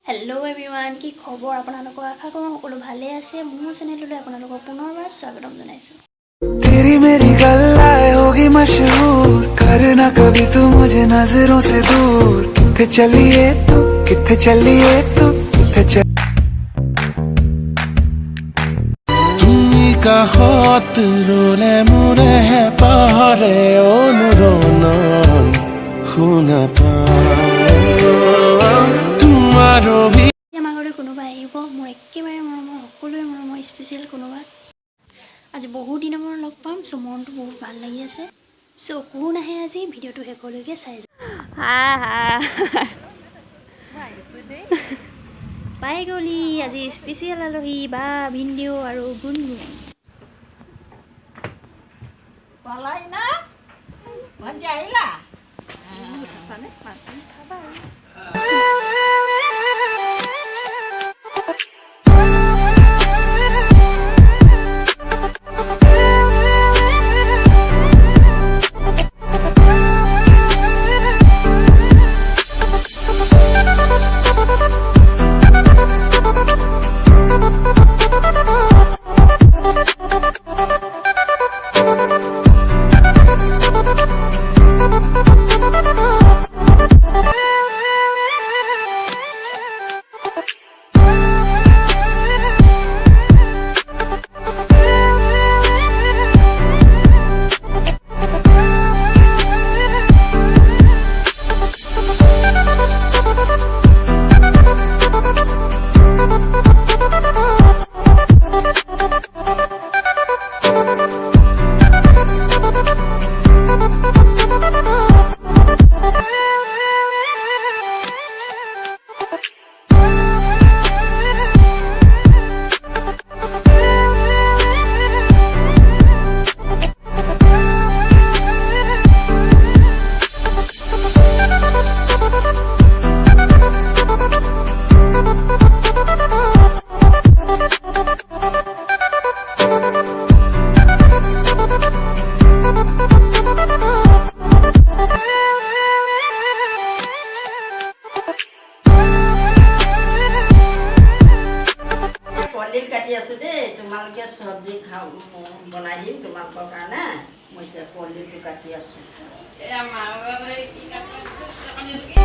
Hello everyone की खबर আপোনালোকৰ আশা কৰোঁ সকলো ভালে আছে মোৰ চেনেললৈ আপোনালোকক পুনৰবাৰ স্বাগতম জনাইছো तेरी मेरी गल्लाएं होगी मशहूर करना कभी तू मुझे नजरों से दूर किथे चलिए तू किथे चलिए तू किथे चल তুমি কাহত রোলে মোরে পাহারে অনুরণন শুনা তোমারও আমাৰ ঘৰলৈ কোনোবা আহিব মোৰ একেবাৰে মৰমৰ সকলোৱে মৰমৰ স্পেচিয়েল কোনোবা আজি বহুত দিনৰ মূৰত লগ পাম সো মনটো বহুত ভাল লাগি আছে সো কোনো নাহে আজি ভিডিঅ'টো শেষলৈকে চাই পাই গলি আজি স্পেচিয়েল আলহী বা ভিডিঅ' আৰু গুণগুণ Palay na? Manjay la? Sana? Mati? Polil kati asu de, tumal ke sabji khau banai din tumal ko kana, mujhe polil tu kati asu. Ya mama ki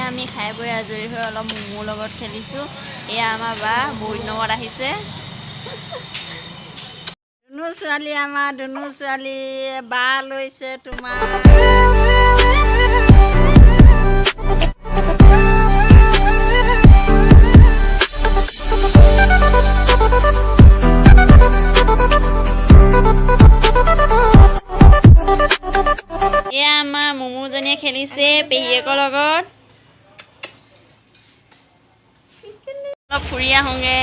আমি খাই বৈ আজৰি হৈ অলপ মোমোৰ লগত খেলিছো এয়া আমাৰ বা বহুত নগত আহিছে দুনু ছোৱালী বা লৈছে তোমাৰ এয়া আমাৰ মোমোজনীয়ে খেলিছে পেহীয়েকৰ লগত ফুৰি আহোঁগে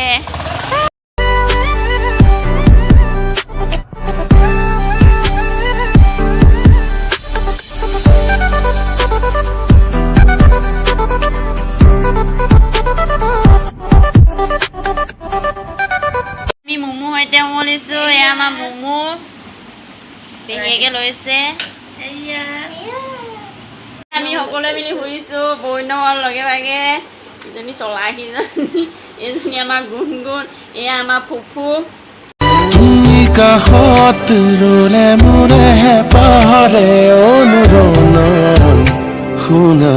আমি মোমো সৈতে উমলিছো এয়া আমাৰ মোমো পেহীয়েকে লৈছে আমি সকলোৱে মিলি শুইছো বৈনৰ লগে ভাগে ইজনী চলাহী এজনী আমাৰ গুণগুণ এয়া আমাৰ ফুফু তুমি কাহত ৰোলে মোৰে পাহাৰে অনুৰণন শুনা